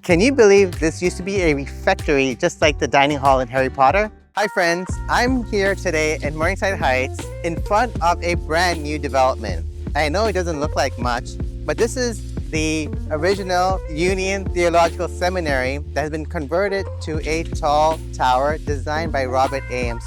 Can you believe this used to be a refectory just like the dining hall in Harry Potter? Hi friends, I'm here today in Morningside Heights in front of a brand new development. I know it doesn't look like much, but this is the original Union Theological Seminary that has been converted to a tall tower designed by Robert A.M.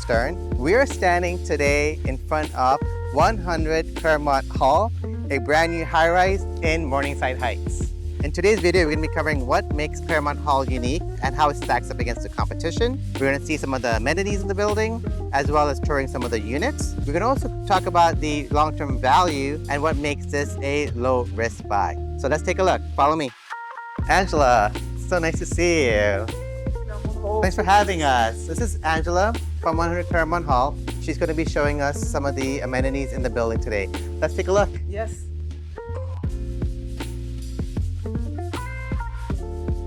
We are standing today in front of 100 Claremont Hall, a brand new high-rise in Morningside Heights. In today's video, we're going to be covering what makes Claremont Hall unique and how it stacks up against the competition. We're going to see some of the amenities in the building, as well as touring some of the units. We're going to also talk about the long-term value and what makes this a low-risk buy. So let's take a look. Follow me. Angela, so nice to see you. Thanks for having us. This is Angela from 100 Claremont Hall. She's going to be showing us some of the amenities in the building today. Let's take a look. Yes.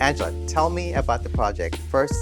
Angela, tell me about the project. First,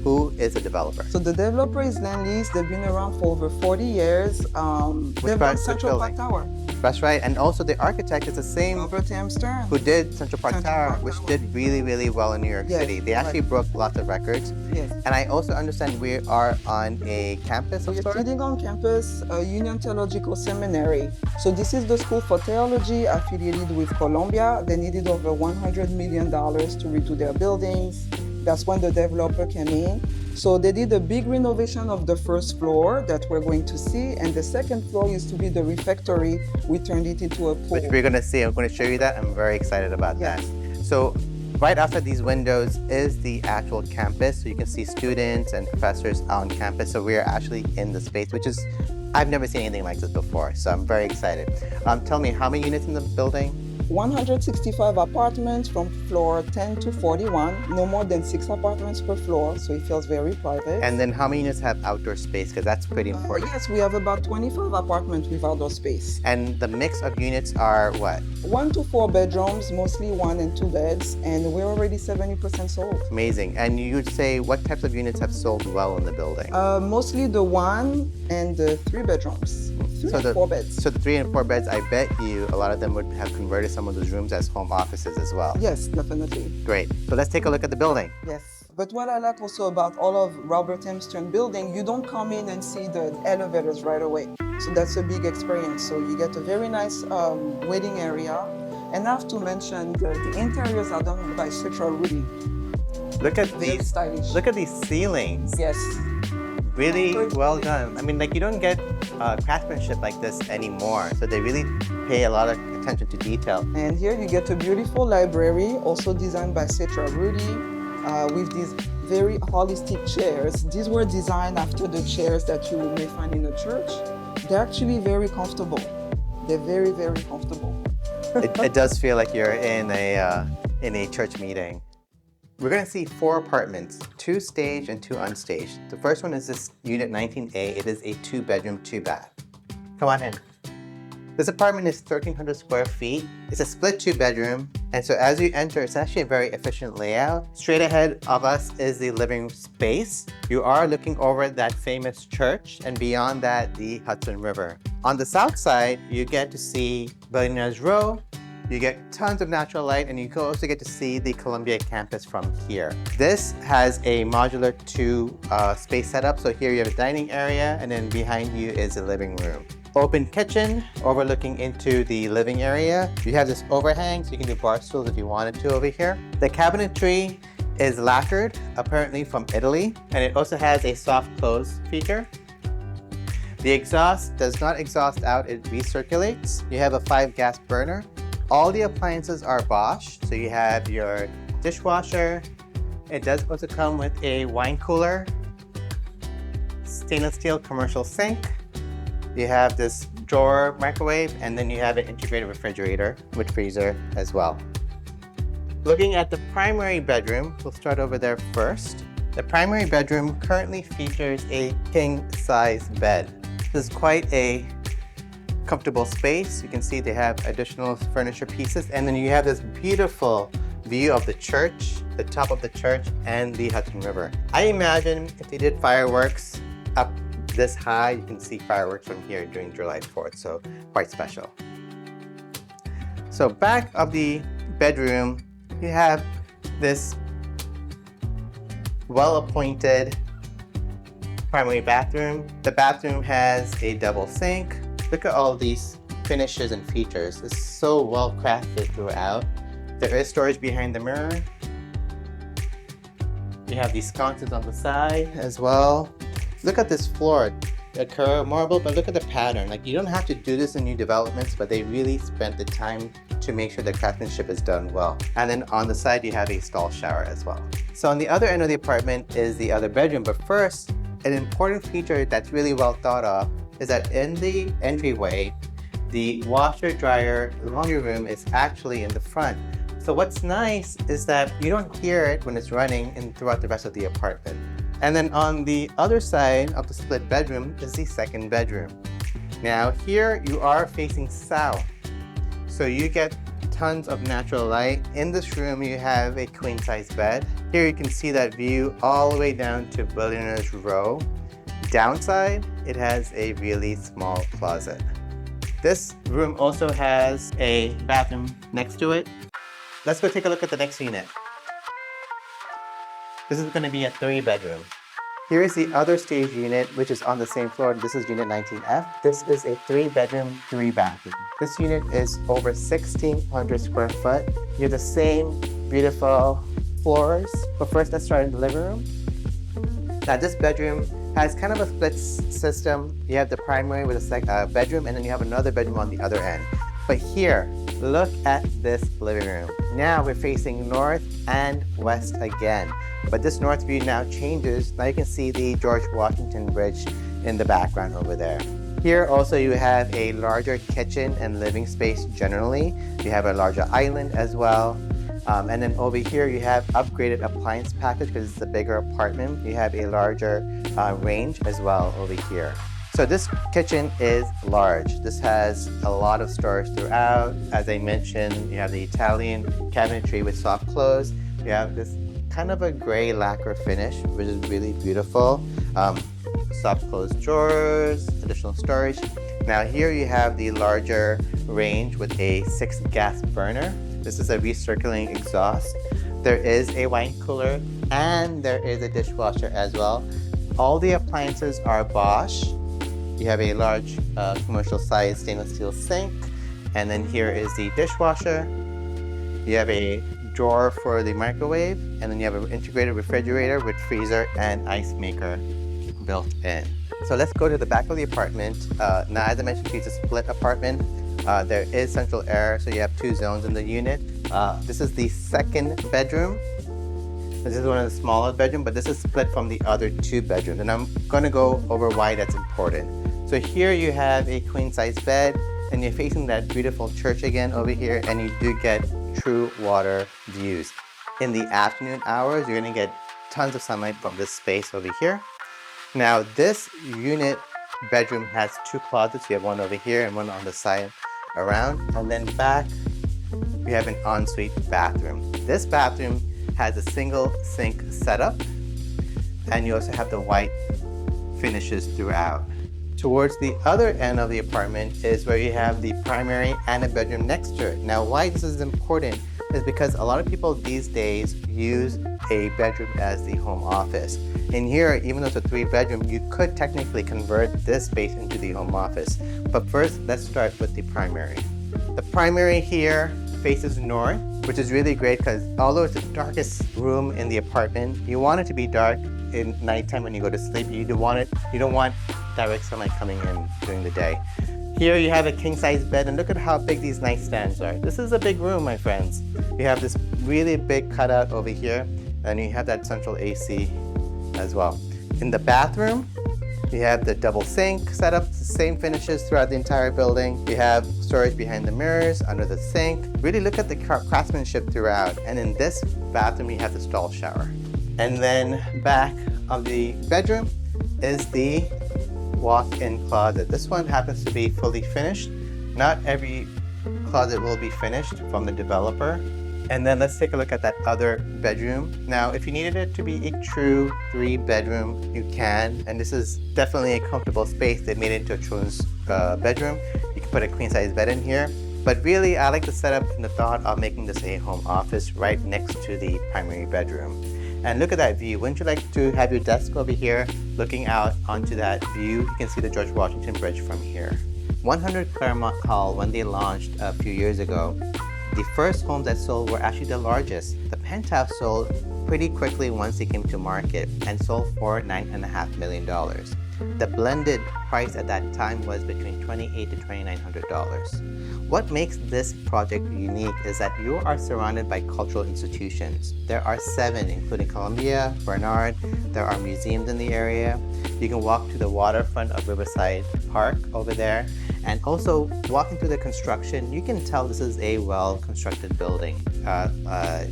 who is the developer? So the developer is Lendlease. They've been around for over 40 years. They've done Central Park Tower. That's right. And also the architect is the same Robert A.M. who did Central Park Tower, which did really, really well in New York City. They actually broke lots of records. Yes. And I also understand we are on a campus of We're sorts? sitting on campus, Union Theological Seminary. So this is the school for theology affiliated with Columbia. They needed over $100 million to redo their buildings. That's when the developer came in. So they did a big renovation of the first floor that we're going to see, and the second floor used to be the refectory. We turned it into a pool. Which we're going to see. I'm going to show you that. I'm very excited about that. So right outside these windows is the actual campus. So you can see students and professors on campus. So we are actually in the space, which is, I've never seen anything like this before. So I'm very excited. Tell me, how many units in the building? 165 apartments from floor 10 to 41, no more than 6 apartments per floor, so it feels very private. And then how many units have outdoor space? Because that's pretty important. Yes, we have about 25 apartments with outdoor space. And the mix of units are what? 1 to 4 bedrooms, mostly 1 and 2 beds, and we're already 70% sold. Amazing. And you would say what types of units have sold well in the building? Mostly the 1 and the 3 bedrooms. 3 and 4 beds. So the 3 and 4 beds, I bet you a lot of them would have converted some of those rooms as home offices as well. Yes, definitely. Great. So let's take a look at the building. Yes. But what I like also about all of Robert A.M. building, you don't come in and see the elevators right away. So that's a big experience. So you get a very nice waiting area. And I have to mention the interiors are done by Citra Rudy. Look at Very these. stylish. Look at these ceilings. Yes. Really well done. I mean, like you don't get craftsmanship like this anymore. So they really pay a lot of attention to detail. And here you get a beautiful library, also designed by Citra Rudy, with these very holistic chairs. These were designed after the chairs that you may find in a church. They're actually very comfortable. They're very, very comfortable. It does feel like you're in a church meeting. We're going to see 4 apartments, 2 staged and 2 unstaged. The first one is this unit 19A. It is a 2-bedroom, 2-bath. Come on in. This apartment is 1,300 square feet. It's a split 2-bedroom. And so as you enter, it's actually a very efficient layout. Straight ahead of us is the living space. You are looking over that famous church, and beyond that, the Hudson River. On the south side, you get to see Billionaires Row. You get tons of natural light, and you can also get to see the Columbia campus from here. This has a modular 2 space setup. So here you have a dining area, and then behind you is a living room. Open kitchen overlooking into the living area. You have this overhang, so you can do bar stools if you wanted to over here. The cabinetry is lacquered, apparently from Italy, and it also has a soft close feature. The exhaust does not exhaust out, it recirculates. You have a 5-gas burner. All the appliances are Bosch, so you have your dishwasher. It does also come with a wine cooler, stainless steel commercial sink. You have this drawer microwave, and then you have an integrated refrigerator with freezer as well. Looking at the primary bedroom, we'll start over there first. The primary bedroom currently features a king-size bed. This is quite a comfortable space. You can see they have additional furniture pieces, and then you have this beautiful view of the church, the top of the church, and the Hudson River. I imagine if they did fireworks up this high, you can see fireworks from here during July 4th, so quite special. So back of the bedroom, you have this well-appointed primary bathroom. The bathroom has a double sink. Look at all these finishes and features. It's so well crafted throughout. There is storage behind the mirror. You have these sconces on the side as well. Look at this floor. A curved marble, but look at the pattern. Like, you don't have to do this in new developments, but they really spent the time to make sure the craftsmanship is done well. And then on the side, you have a stall shower as well. So on the other end of the apartment is the other bedroom. But first, an important feature that's really well thought of is that in the entryway, the washer, dryer, laundry room is actually in the front. So what's nice is that you don't hear it when it's running and throughout the rest of the apartment. And then on the other side of the split bedroom is the second bedroom. Now here you are facing south, so you get tons of natural light. In this room you have a queen size bed. Here you can see that view all the way down to Billionaire's Row. Downside, it has a really small closet. This room also has a bathroom next to it. Let's go take a look at the next unit. This is going to be a 3-bedroom. Here is the other stage unit, which is on the same floor. This is unit 19F. This is a 3-bedroom, 3-bathroom. This unit is over 1,600 square foot. You have the same beautiful floors. But first, let's start in the living room. Now, this bedroom has kind of a split system. You have the primary with a bedroom, and then you have another bedroom on the other end. But here, look at this living room. Now we're facing north and west again. But this north view now changes. Now you can see the George Washington Bridge in the background over there. Here also you have a larger kitchen and living space generally. You have a larger island as well. And then over here you have upgraded appliance package because it's a bigger apartment. You have a larger range as well over here. So this kitchen is large. This has a lot of storage throughout. As I mentioned, you have the Italian cabinetry with soft close. You have this kind of a gray lacquer finish, which is really beautiful. Soft close drawers, additional storage. Now here you have the larger range with a 6-gas burner. This is a recirculating exhaust. There is a wine cooler and there is a dishwasher as well. All the appliances are Bosch. You have a large commercial size stainless steel sink. And then here is the dishwasher. You have a drawer for the microwave. And then you have an integrated refrigerator with freezer and ice maker built in. So let's go to the back of the apartment. Now, as I mentioned, it's a split apartment. There is central air, so you have 2 zones in the unit. This is the second bedroom. This is one of the smaller bedrooms, but this is split from the other 2 bedrooms. And I'm gonna go over why that's important. So here you have a queen size bed and you're facing that beautiful church again over here, and you do get true water views. In the afternoon hours, you're gonna get tons of sunlight from this space over here. Now this unit bedroom has 2 closets. You have one over here and one on the side around. And then back, we have an ensuite bathroom. This bathroom has a single sink setup, and you also have the white finishes throughout. Towards the other end of the apartment is where you have the primary and a bedroom next to it. Now, why this is important is because a lot of people these days use a bedroom as the home office. In here, even though it's a 3-bedroom, you could technically convert this space into the home office. But first, let's start with the primary. The primary here faces north, which is really great because although it's the darkest room in the apartment, you want it to be dark in nighttime when you go to sleep. You don't want direct sunlight coming in during the day. Here you have a king size bed, and look at how big these nightstands are. This is a big room, my friends. You have this really big cutout over here, and you have that central AC as well. In the bathroom, you have the double sink setup, the same finishes throughout the entire building. You have storage behind the mirrors, under the sink. Really look at the craftsmanship throughout. And in this bathroom, you have the stall shower. And then back of the bedroom is the walk-in closet. This one happens to be fully finished. Not every closet will be finished from the developer. And then let's take a look at that other bedroom. Now, if you needed it to be a true 3-bedroom, you can. And this is definitely a comfortable space. They made it into a children's bedroom. You can put a queen-size bed in here. But really, I like the setup and the thought of making this a home office right next to the primary bedroom. And look at that view. Wouldn't you like to have your desk over here looking out onto that view? You can see the George Washington Bridge from here. 100 Claremont Hall, when they launched a few years ago, the first homes that sold were actually the largest. The penthouse sold pretty quickly once they came to market and sold for $9.5 million. The blended price at that time was between $2,800 to $2,900. What makes this project unique is that you are surrounded by cultural institutions. There are 7, including Columbia, Barnard. There are museums in the area. You can walk to the waterfront of Riverside Park over there. And also, walking through the construction, you can tell this is a well-constructed building.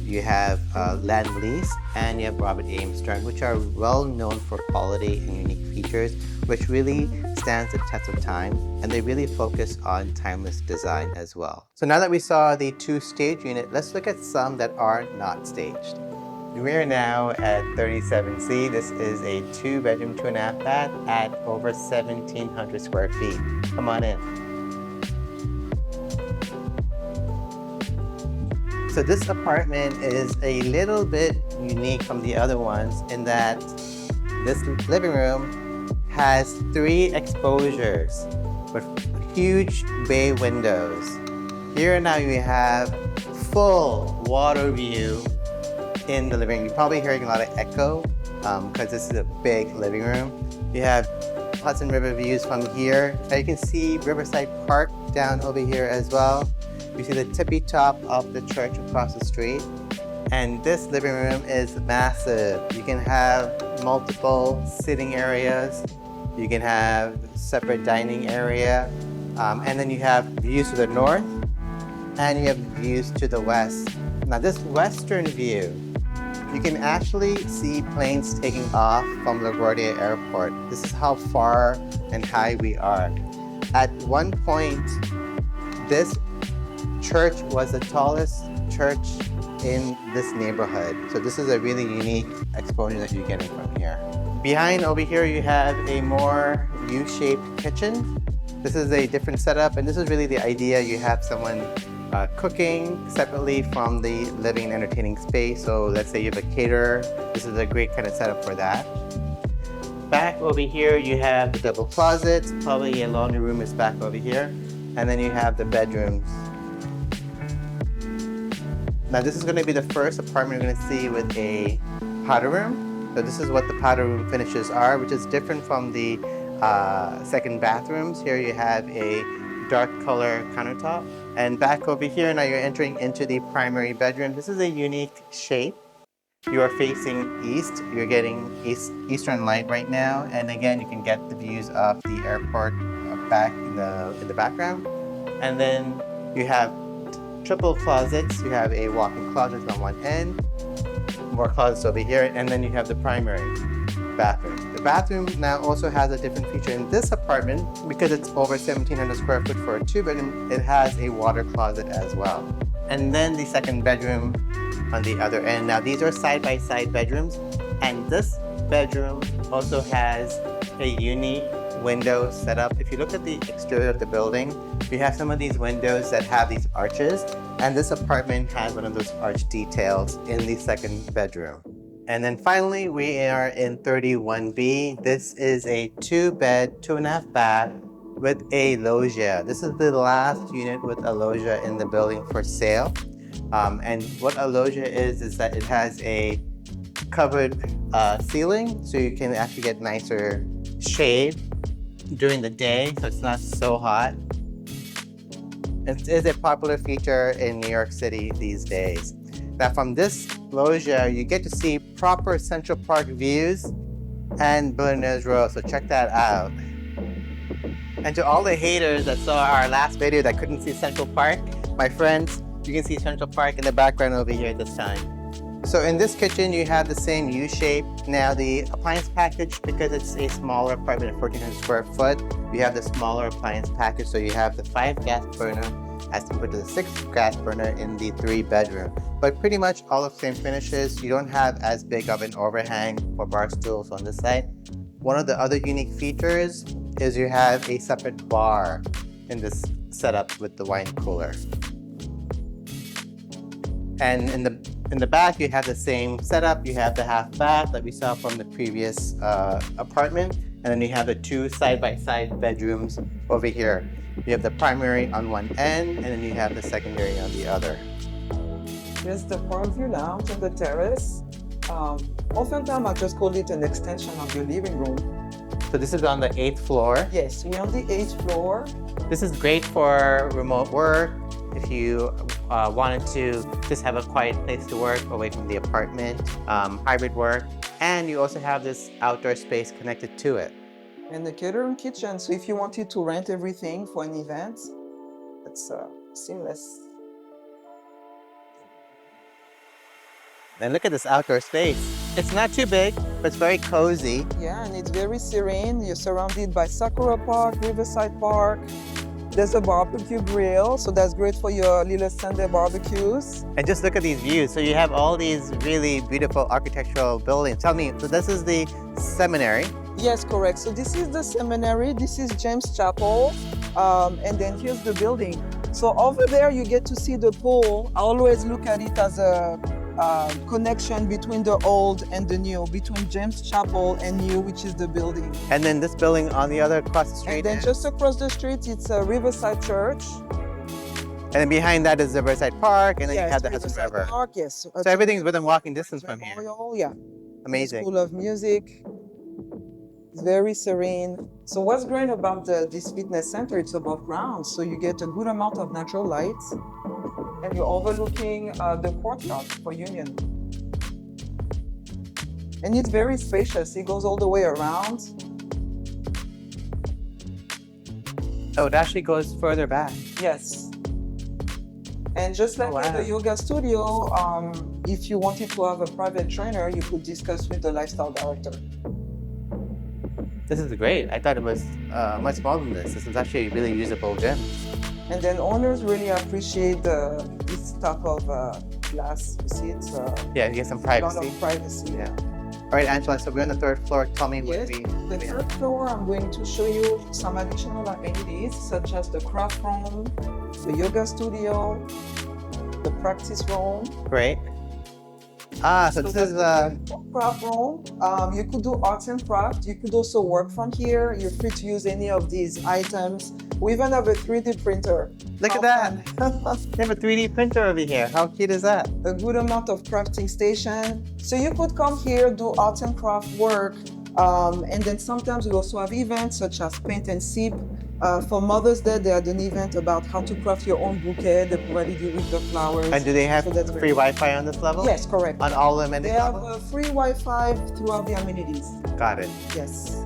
You have Lendlease and you have Robert A.M, which are well known for quality and unique features, which really stands the test of time, and they really focus on timeless design as well. So now that we saw the 2-stage unit, let's look at some that are not staged. We're now at 37C. This is a 2-bedroom, 2.5 bath at over 1,700 square feet. Come on in. So this apartment is a little bit unique from the other ones in that this living room has 3 exposures with huge bay windows. Here now you have full water view in the living room. You're probably hearing a lot of echo because this is a big living room. You have Hudson River views from here. Now you can see Riverside Park down over here as well. You see the tippy top of the church across the street. And this living room is massive. You can have multiple sitting areas. You can have separate dining area. And then you have views to the north and you have views to the west. Now this western view, you can actually see planes taking off from LaGuardia Airport. This is how far and high we are. At one point, this church was the tallest church in this neighborhood. So this is a really unique exposure that you're getting from here. Behind over here, you have a more U-shaped kitchen. This is a different setup, and this is really the idea. You have someone cooking separately from the living and entertaining space. So let's say you have a caterer. This is a great kind of setup for that. Back over here, you have the double closets. Probably a laundry room is back over here. And then you have the bedrooms. Now this is going to be the first apartment you're going to see with a powder room. So this is what the powder room finishes are, which is different from the second bathrooms. Here you have a dark color countertop. And back over here, now you're entering into the primary bedroom. This is a unique shape. You are facing east. You're getting eastern light right now. And again, you can get the views of the airport back in the background. And then you have triple closets. You have a walk-in closet on one end, more closets over here, and then you have the primary bathroom. The bathroom now also has a different feature in this apartment. Because it's over 1,700 square foot for a 2-bedroom, it has a water closet as well. And then the second bedroom on the other end. Now these are side-by-side bedrooms, and this bedroom also has a unique window setup. If you look at the exterior of the building, you have some of these windows that have these arches, and this apartment has one of those arch details in the second bedroom. And then finally, we are in 31B. This is a 2-bed, 2.5 bath with a loggia. This is the last unit with a loggia in the building for sale. And what a loggia is that it has a covered ceiling, so you can actually get nicer shade during the day, so it's not so hot. It is a popular feature in New York City these days. Now from this loggia, you get to see proper Central Park views and Billionaires Row, so check that out. And to all the haters that saw our last video that couldn't see Central Park, my friends, you can see Central Park in the background over here this time. So in this kitchen, you have the same U shape. Now the appliance package, because it's a smaller apartment at 1,400 square foot, you have the smaller appliance package. So you have the 5 gas burner as compared to the 6 gas burner in the 3-bedroom. But pretty much all of the same finishes. You don't have as big of an overhang for bar stools on this side. One of the other unique features is you have a separate bar in this setup with the wine cooler. And In the back, you have the same setup. You have the half bath that we saw from the previous apartment. And then you have the two side-by-side bedrooms over here. You have the primary on one end, and then you have the secondary on the other. Here's the park view lounge and the terrace. Oftentimes, I just call it an extension of your living room. So this is on the 8th floor. Yes, we're on the 8th floor. This is great for remote work. If you wanted to just have a quiet place to work away from the apartment, hybrid work, and you also have this outdoor space connected to it. And the catering kitchen. So if you wanted to rent everything for an event, it's seamless. And look at this outdoor space. It's not too big, but it's very cozy. Yeah, and it's very serene. You're surrounded by Sakura Park, Riverside Park. There's a barbecue grill, so that's great for your little Sunday barbecues. And just look at these views. So you have all these really beautiful architectural buildings. Tell me, so this is the Seminary. Yes, correct. So this is the Seminary, this is James Chapel, and then here's the building. So over there, you get to see the pool. I always look at it as a connection between the old and the new, between James Chapel and new, which is the building. And then this building on the other across the street. And then just across the street, it's a Riverside Church. And then behind that is the Riverside Park, and then Yes, you have the Hudson Riverside River. Park, yes. So everything's within walking distance from here. Memorial, yeah. Amazing. School of Music. It's very serene. So what's great about this fitness center, it's above ground, so you get a good amount of natural light, and you're overlooking the courtyard for Union. And it's very spacious. It goes all the way around. Oh, it actually goes further back. Yes. And just like in the yoga studio, if you wanted to have a private trainer, you could discuss with the lifestyle director. This is great. I thought it was much smaller than this. This is actually a really usable gym. And then owners really appreciate this type of glass. You see, it's Yeah, you get some a privacy. lot of privacy. Yeah. All right, Angela, so we're on the 3rd floor. Tell me what Yes, we the have. 3rd floor, I'm going to show you some additional amenities, such as the craft room, the yoga studio, the practice room. Great. So this is craft room. You could do arts and craft. You could also work from here. You're free to use any of these items. We even have a 3D printer. Look at that. They have a 3D printer over here. How cute is that? A good amount of crafting station. So you could come here, do arts and craft work. And then sometimes we also have events such as paint and sip. For Mother's Day, they had an event about how to craft your own bouquet. They provided you with the flowers. And do they have free Wi-Fi on this level? Yes, correct. On all the amenities? They have free Wi-Fi throughout the amenities. Got it. Yes.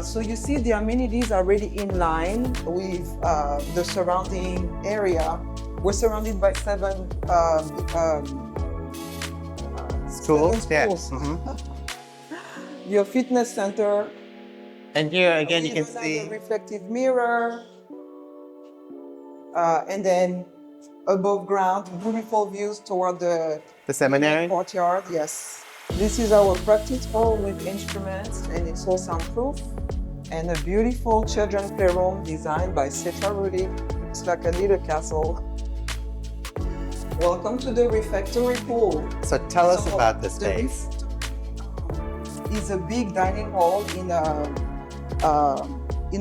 So you see the amenities are really in line with the surrounding area. We're surrounded by 7 Schools? 7 Yeah. schools. Mm-hmm. Your fitness center. And here again, you can even have see. a reflective mirror. And then above ground, beautiful views toward the Seminary? courtyard. Yes. This is our practice hall with instruments, and it's all soundproof. And a beautiful children's playroom designed by Setra Rudy. It's like a little castle. Welcome to the refectory pool. So tell us about this space. It's a big dining hall in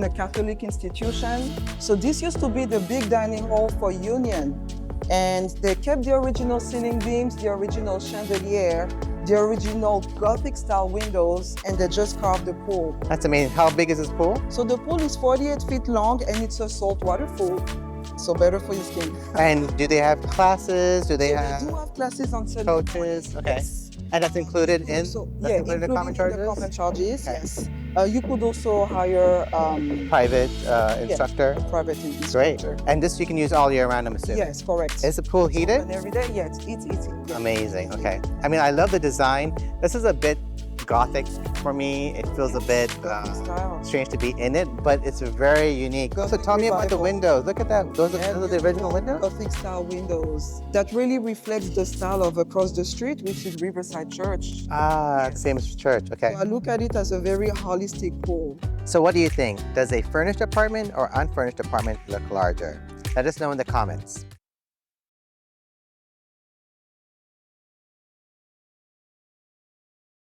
a Catholic institution. So this used to be the big dining hall for Union. And they kept the original ceiling beams, the original chandelier, the original Gothic style windows, and they just carved the pool. That's amazing. How big is this pool? So the pool is 48 feet long, and it's a saltwater pool. So better for your skin. And do they have classes? Do they They have do have classes on Sunday coaches? morning. Okay. Yes. And that's included in, Included the common charges? in the common charges, Okay. yes. You could also hire Private instructor? a private instructor. Great. And this you can use all year round, I'm assuming? Yes, correct. Is the pool heated? And every day, yes, it's yeah. Amazing. Okay. I mean, I love the design. This is a bit Gothic for me. It feels a bit Gothic style. strange to be in it, but it's very unique. So Gothic tell me about the Revival. windows. Look at that. Those are the original windows? Gothic style windows that really reflects the style of across the street, which is Riverside Church. Ah, same as church. Okay. So I look at it as a very holistic pool. So what do you think? Does a furnished apartment or unfurnished apartment look larger? Let us know in the comments.